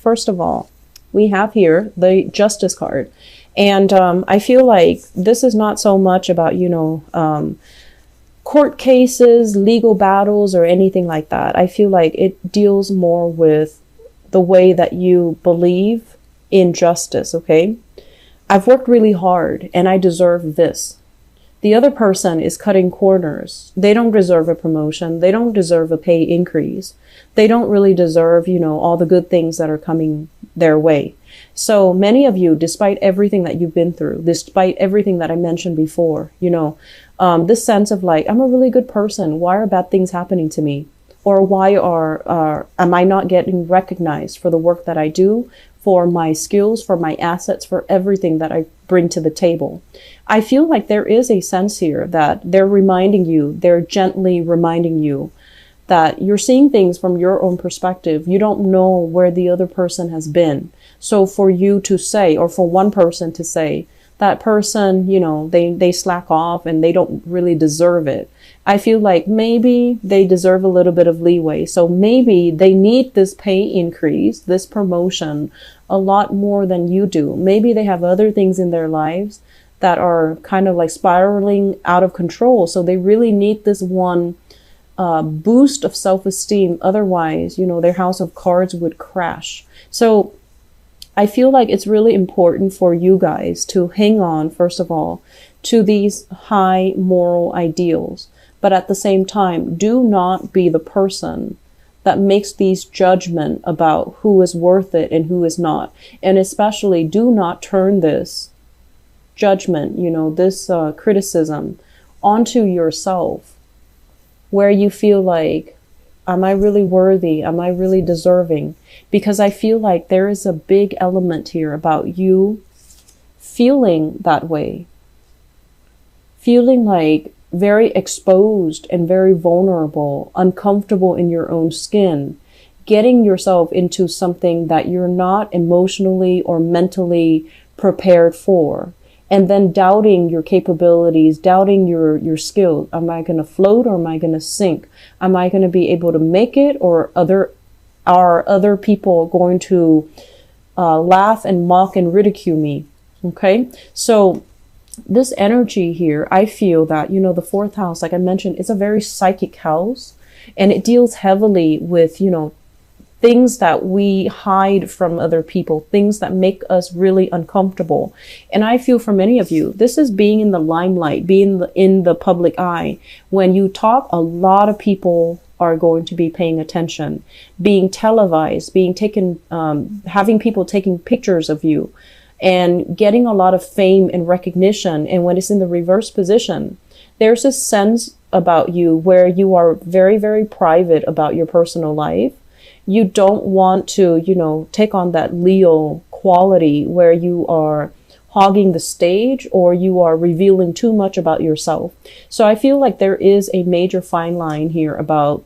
first of all, we have here the Justice card. And I feel like this is not so much about, court cases, legal battles, or anything like that. I feel like it deals more with the way that you believe in justice, okay? I've worked really hard and I deserve this. The other person is cutting corners. They don't deserve a promotion. They don't deserve a pay increase. They don't really deserve, all the good things that are coming their way. So many of you, despite everything that you've been through, despite everything that I mentioned before, this sense of like, I'm a really good person. Why are bad things happening to me? Or why am I not getting recognized for the work that I do, for my skills, for my assets, for everything that I bring to the table? I feel like there is a sense here that they're gently reminding you that you're seeing things from your own perspective. You don't know where the other person has been. So for you to say, or for one person to say, that person, they slack off and they don't really deserve it. I feel like maybe they deserve a little bit of leeway. So maybe they need this pay increase, this promotion, a lot more than you do. Maybe they have other things in their lives that are kind of like spiraling out of control. So they really need this one boost of self-esteem. Otherwise, their house of cards would crash. So I feel like it's really important for you guys to hang on, first of all, to these high moral ideals. But at the same time, do not be the person that makes these judgment about who is worth it and who is not. And especially do not turn this judgment, this criticism onto yourself, where you feel like, am I really worthy? Am I really deserving? Because I feel like there is a big element here about you feeling that way, feeling like very exposed and very vulnerable, uncomfortable in your own skin, getting yourself into something that you're not emotionally or mentally prepared for, and then doubting your capabilities, doubting your skills. Am I going to float or am I going to sink? Am I going to be able to make it, or are other people going to laugh and mock and ridicule me? Okay, so this energy here, I feel that, the fourth house, like I mentioned, is a very psychic house, and it deals heavily with, things that we hide from other people, things that make us really uncomfortable. And I feel for many of you, this is being in the limelight, being in the public eye. When you talk, a lot of people are going to be paying attention, being televised, being taken, having people taking pictures of you, and getting a lot of fame and recognition. And when it's in the reverse position, there's a sense about you where you are very, very private about your personal life. You don't want to, take on that Leo quality where you are hogging the stage or you are revealing too much about yourself. So I feel like there is a major fine line here about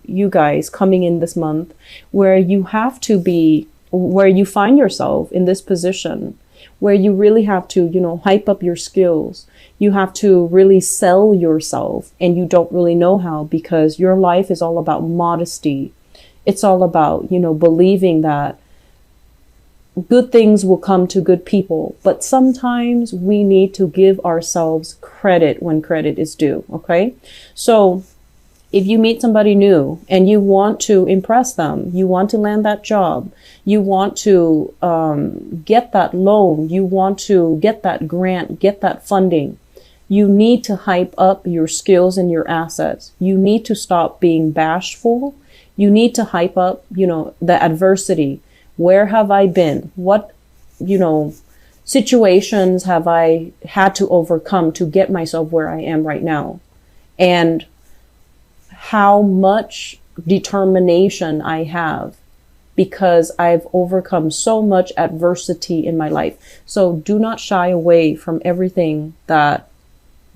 you guys coming in this month where you have to be, where you find yourself in this position where you really have to, hype up your skills. You have to really sell yourself, and you don't really know how, because your life is all about modesty. It's all about, believing that good things will come to good people. But sometimes we need to give ourselves credit when credit is due. Okay. So if you meet somebody new and you want to impress them, you want to land that job, you want to get that loan, you want to get that grant, get that funding, you need to hype up your skills and your assets. You need to stop being bashful. You need to hype up, the adversity. Where have I been? What, situations have I had to overcome to get myself where I am right now? And how much determination I have because I've overcome so much adversity in my life. So do not shy away from everything that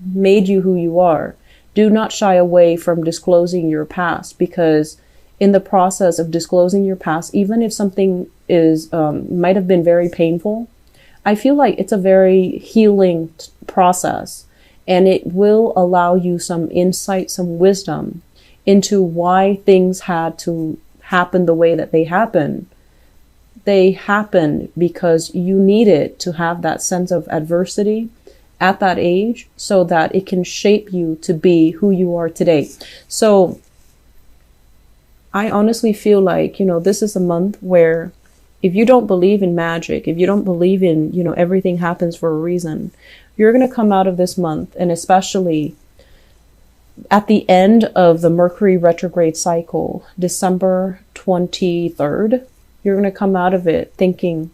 made you who you are. Do not shy away from disclosing your past, because in the process of disclosing your past, even if something is might have been very painful, I feel like it's a very healing process, and it will allow you some insight, some wisdom into why things had to happen the way that they happen, They happen because you needed to have that sense of adversity at that age so that it can shape you to be who you are today. So I honestly feel like, this is a month where if you don't believe in magic, if you don't believe in, everything happens for a reason, you're going to come out of this month, and especially at the end of the Mercury retrograde cycle, December 23rd, you're going to come out of it thinking,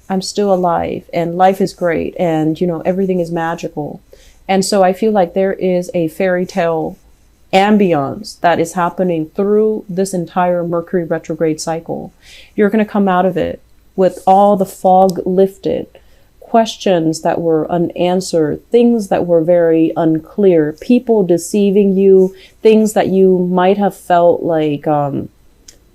I'm still alive and life is great and, everything is magical. And so I feel like there is a fairy tale ambience that is happening through this entire Mercury retrograde cycle. You're going to come out of it with all the fog lifted, questions that were unanswered, things that were very unclear, people deceiving you, things that you might have felt like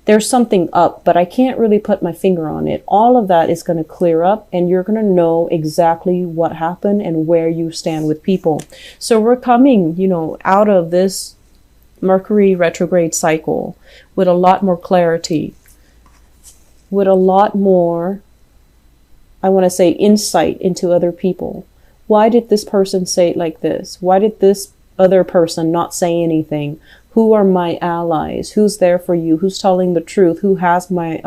there's something up, but I can't really put my finger on it. All of that is going to clear up, and you're going to know exactly what happened and where you stand with people. So we're coming, out of this Mercury retrograde cycle with a lot more clarity, with a lot more, I want to say, insight into other people. Why did this person say it like this? Why did this other person not say anything? Who are my allies? Who's there for you? Who's telling the truth? Who has my,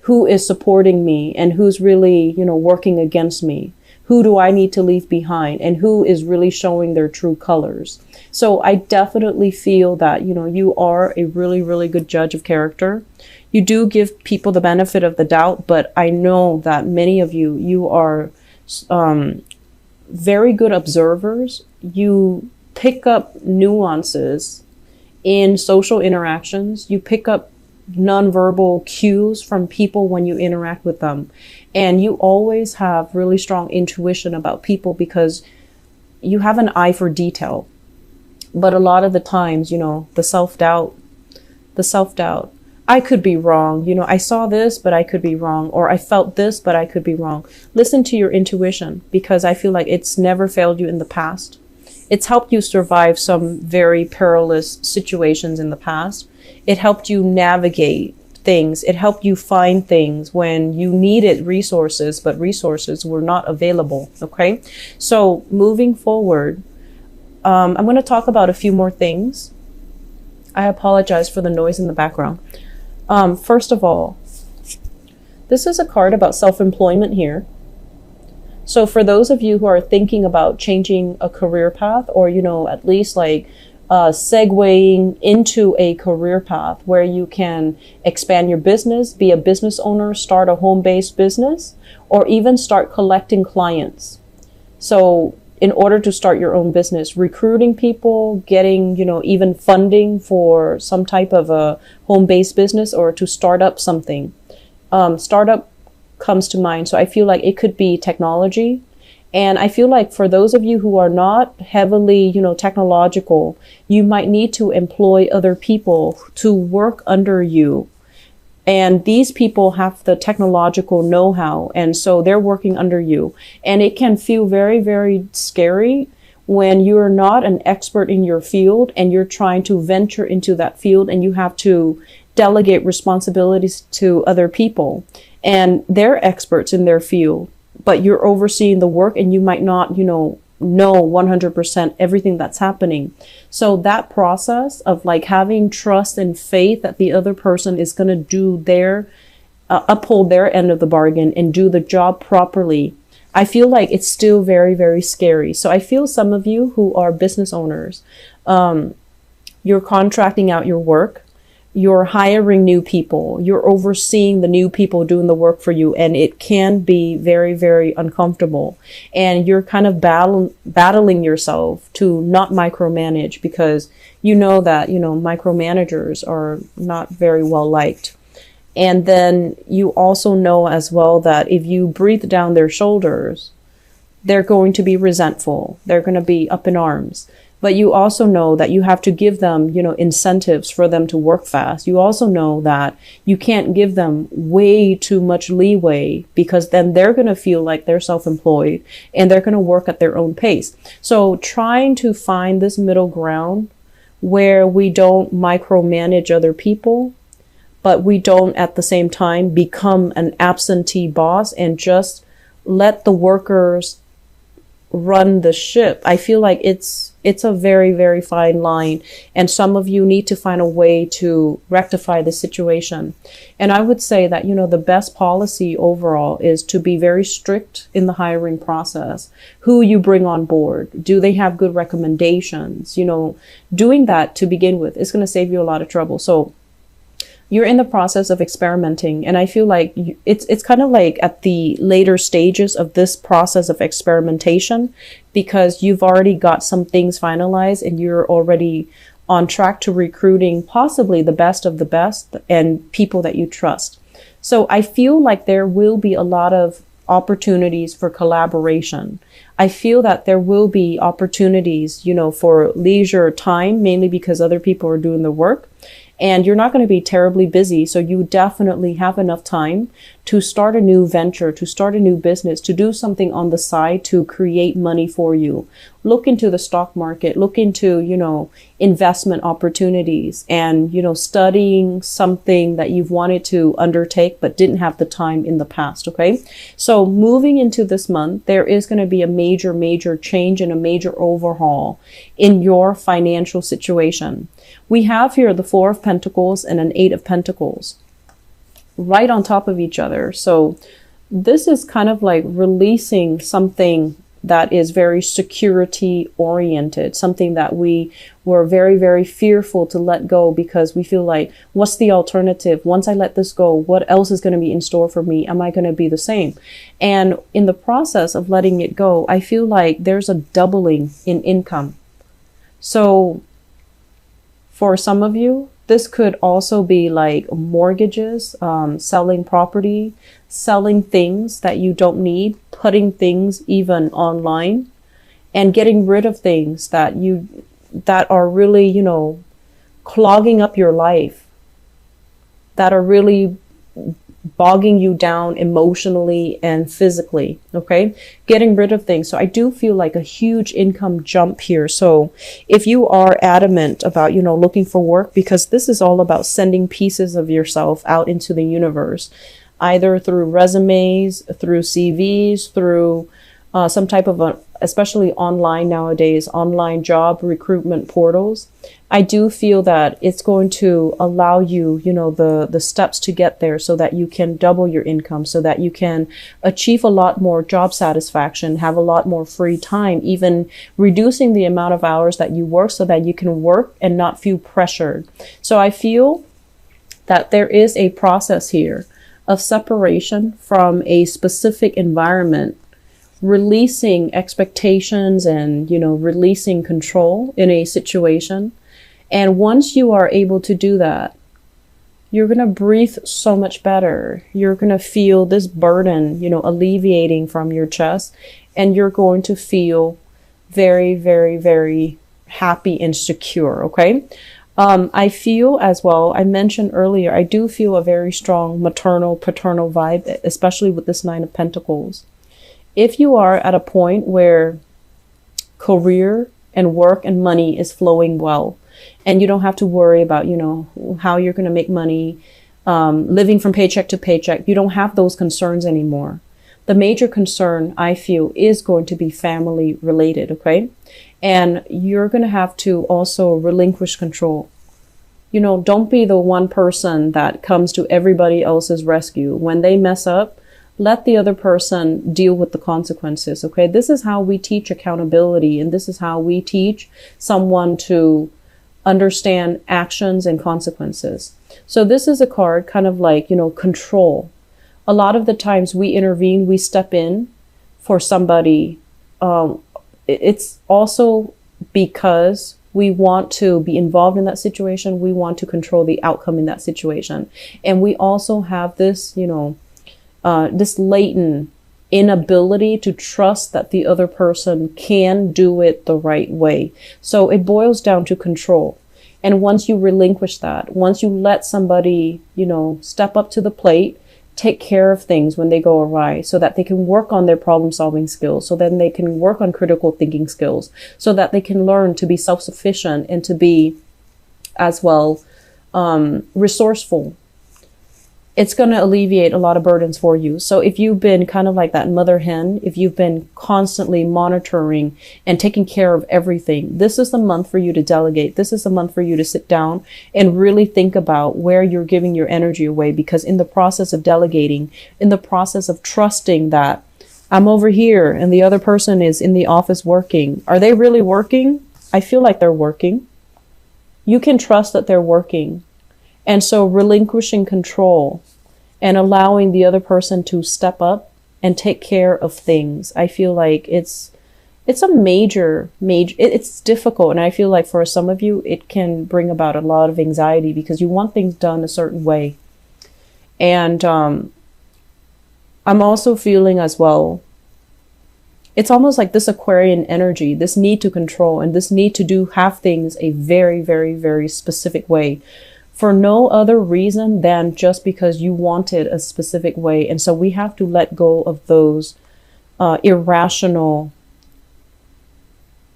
who is supporting me and who's really, working against me? Who do I need to leave behind, and who is really showing their true colors? So I definitely feel that, you are a really, really good judge of character. You do give people the benefit of the doubt, but I know that many of you are very good observers. You pick up nuances in social interactions. You pick up nonverbal cues from people when you interact with them. And you always have really strong intuition about people because you have an eye for detail. But a lot of the times, the self-doubt, I could be wrong. I saw this, but I could be wrong. Or I felt this, but I could be wrong. Listen to your intuition, because I feel like it's never failed you in the past. It's helped you survive some very perilous situations in the past. It helped you navigate things. It helped you find things when you needed resources, but resources were not available. Okay. So moving forward, I'm going to talk about a few more things. I apologize for the noise in the background. First of all, this is a card about self-employment here. So for those of you who are thinking about changing a career path, or, at least segueing into a career path where you can expand your business, be a business owner, start a home-based business, or even start collecting clients. So in order to start your own business, recruiting people, getting, even funding for some type of a home-based business, or to start up something. Startup comes to mind. So I feel like it could be technology. And I feel like for those of you who are not heavily, technological, you might need to employ other people to work under you. And these people have the technological know-how, and so they're working under you. And it can feel very, very scary when you're not an expert in your field and you're trying to venture into that field, and you have to delegate responsibilities to other people. And they're experts in their field, but you're overseeing the work, and you might not, know 100% everything that's happening. So that process of having trust and faith that the other person is going to do their, uphold their end of the bargain and do the job properly, I feel like it's still very, very scary. So I feel some of you who are business owners, you're contracting out your work. You're hiring new people, you're overseeing the new people doing the work for you, and it can be very, very uncomfortable. And you're kind of battling yourself to not micromanage, because you know that, micromanagers are not very well liked. And then you also know as well that if you breathe down their shoulders, they're going to be resentful. They're going to be up in arms. But you also know that you have to give them, incentives for them to work fast. You also know that you can't give them way too much leeway, because then they're going to feel like they're self-employed and they're going to work at their own pace. So trying to find this middle ground where we don't micromanage other people, but we don't at the same time become an absentee boss and just let the workers run the ship. I feel like it's a very, very fine line, and some of you need to find a way to rectify the situation. And I would say that, the best policy overall is to be very strict in the hiring process. Who you bring on board, do they have good recommendations? Doing that to begin with is going to save you a lot of trouble. So you're in the process of experimenting, and I feel like it's kind of like at the later stages of this process of experimentation, because you've already got some things finalized and you're already on track to recruiting possibly the best of the best and people that you trust. So I feel like there will be a lot of opportunities for collaboration. I feel that there will be opportunities, for leisure time, mainly because other people are doing the work. And you're not going to be terribly busy. So you definitely have enough time to start a new venture, to start a new business, to do something on the side to create money for you. Look into the stock market, look into, investment opportunities, and, studying something that you've wanted to undertake but didn't have the time in the past. Okay. So moving into this month, there is going to be a major, major change and a major overhaul in your financial situation. We have here the Four of Pentacles and an Eight of Pentacles right on top of each other. So this is kind of like releasing something that is very security oriented, something that we were very, very fearful to let go because we feel like, what's the alternative? Once I let this go, what else is going to be in store for me? Am I going to be the same? And in the process of letting it go, I feel like there's a doubling in income. So for some of you, this could also be like mortgages, selling property, selling things that you don't need, putting things even online, and getting rid of things that are really, clogging up your life, that are really bogging you down emotionally and physically. Okay. Getting rid of things. So I do feel like a huge income jump here. So if you are adamant about, looking for work, because this is all about sending pieces of yourself out into the universe, either through resumes, through CVs, through some type of especially online nowadays, online job recruitment portals. I do feel that it's going to allow you, the steps to get there so that you can double your income, so that you can achieve a lot more job satisfaction, have a lot more free time, even reducing the amount of hours that you work so that you can work and not feel pressured. So I feel that there is a process here of separation from a specific environment, releasing expectations and, releasing control in a situation. And once you are able to do that, you're going to breathe so much better. You're going to feel this burden, alleviating from your chest, and you're going to feel very, very, very happy and secure. Okay. I feel as well, I mentioned earlier, I do feel a very strong maternal, paternal vibe, especially with this Nine of Pentacles. If you are at a point where career and work and money is flowing well, and you don't have to worry about, how you're going to make money, living from paycheck to paycheck, you don't have those concerns anymore. The major concern, I feel, is going to be family related, okay? And you're going to have to also relinquish control. Don't be the one person that comes to everybody else's rescue. When they mess up, let the other person deal with the consequences, okay? This is how we teach accountability, and this is how we teach someone to understand actions and consequences. So this is a card kind of like, control. A lot of the times we intervene, we step in for somebody. It's also because we want to be involved in that situation. We want to control the outcome in that situation. And we also have this, this latent inability to trust that the other person can do it the right way. So it boils down to control. And once you relinquish that, once you let somebody, step up to the plate, take care of things when they go awry so that they can work on their problem solving skills, so then they can work on critical thinking skills, so that they can learn to be self-sufficient and to be as well resourceful. it's going to alleviate a lot of burdens for you. So if you've been kind of like that mother hen, if you've been constantly monitoring and taking care of everything, this is the month for you to delegate. This is the month for you to sit down and really think about where you're giving your energy away. Because in the process of delegating, in the process of trusting that I'm over here and the other person is in the office working, are they really working? I feel like they're working. You can trust that they're working. And so relinquishing control and allowing the other person to step up and take care of things. I feel like it's a major, it's difficult. And I feel like for some of you, it can bring about a lot of anxiety because you want things done a certain way. And I'm also feeling as well, it's almost like this Aquarian energy, this need to control and this need to have things a very, very, very specific way for no other reason than just because you want it a specific way. And so we have to let go of those irrational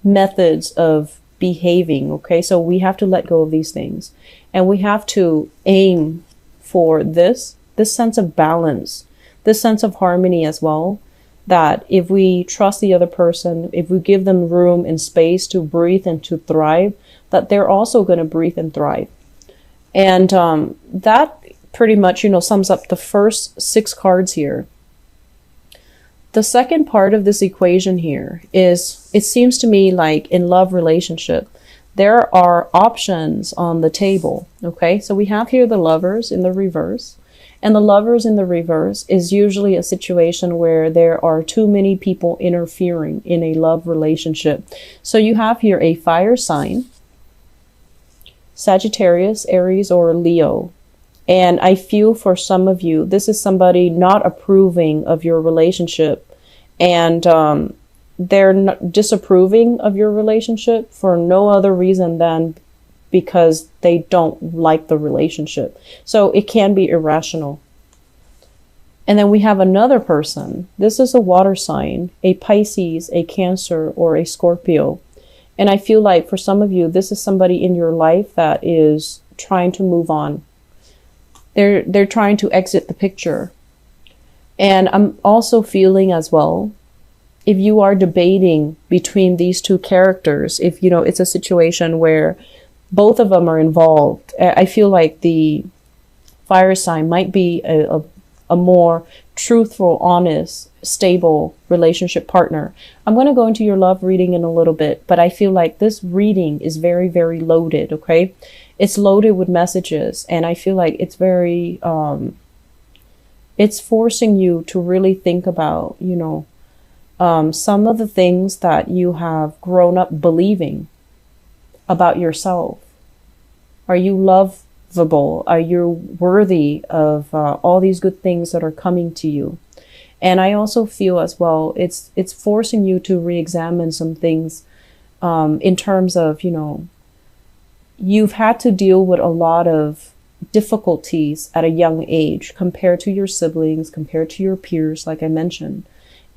methods of behaving. Okay, so we have to let go of these things and we have to aim for this sense of balance, this sense of harmony as well. That if we trust the other person, if we give them room and space to breathe and to thrive, that they're also going to breathe and thrive. And that pretty much, sums up the first 6 cards here. The second part of this equation here is, it seems to me like in love relationship, there are options on the table. Okay, so we have here the Lovers in the reverse. And the Lovers in the reverse is usually a situation where there are too many people interfering in a love relationship. So you have here a fire sign, Sagittarius, Aries, or Leo. And I feel for some of you, this is somebody not approving of your relationship. And they're not disapproving of your relationship for no other reason than because they don't like the relationship. So it can be irrational. And then we have another person. This is a water sign, a Pisces, a Cancer, or a Scorpio. And I feel like for some of you, this is somebody in your life that is trying to move on. They're trying to exit the picture. And I'm also feeling as well, if you are debating between these two characters, if it's a situation where both of them are involved, I feel like the fire sign might be a more truthful, honest, stable relationship partner. I'm going to go into your love reading in a little bit, but I feel like this reading is very, very loaded. Okay. It's loaded with messages. And I feel like it's very, it's forcing you to really think about, some of the things that you have grown up believing about yourself. Are you lovable? Are you worthy of all these good things that are coming to you? And I also feel as well, it's forcing you to re-examine some things in terms of, you've had to deal with a lot of difficulties at a young age compared to your siblings, compared to your peers, like I mentioned.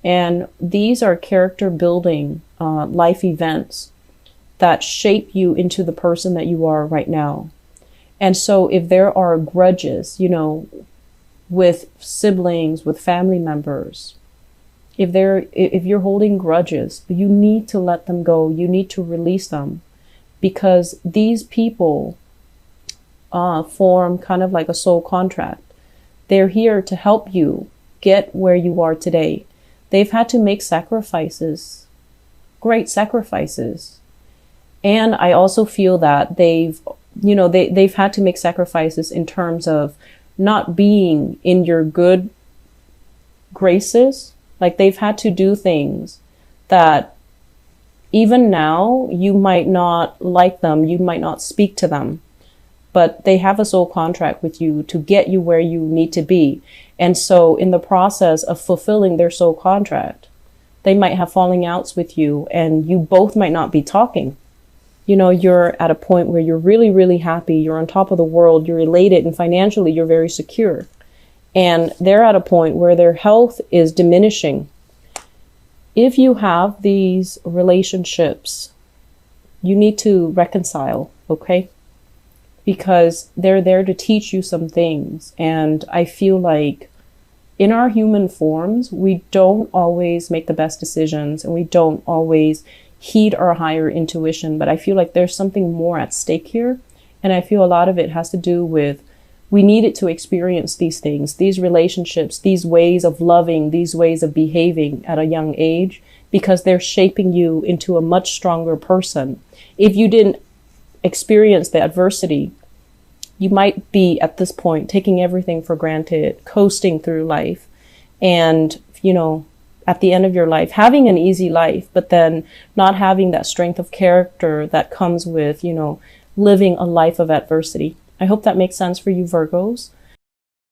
And these are character building life events that shape you into the person that you are right now. And so if there are grudges, with siblings, with family members, if you're holding grudges, you need to let them go. You need to release them, because these people form kind of like a soul contract. They're here to help you get where you are today. They've had to make sacrifices, great sacrifices. And I also feel that they've had to make sacrifices in terms of not being in your good graces. Like they've had to do things that even now you might not like them, you might not speak to them, but they have a soul contract with you to get you where you need to be. And so in the process of fulfilling their soul contract, they might have falling outs with you and you both might not be talking. You're at a point where you're really, really happy. You're on top of the world. You're elated, and financially you're very secure. And they're at a point where their health is diminishing. If you have these relationships, you need to reconcile, okay? because they're there to teach you some things. And I feel like in our human forms, we don't always make the best decisions, and we don't always heed our higher intuition. But I feel like there's something more at stake here. And I feel a lot of it has to do with, we needed to experience these things, these relationships, these ways of loving, these ways of behaving at a young age, because they're shaping you into a much stronger person. If you didn't experience the adversity, you might be at this point taking everything for granted, coasting through life, and, you know, at the end of your life, having an easy life, but then not having that strength of character that comes with, you know, living a life of adversity. I hope that makes sense for you, Virgos.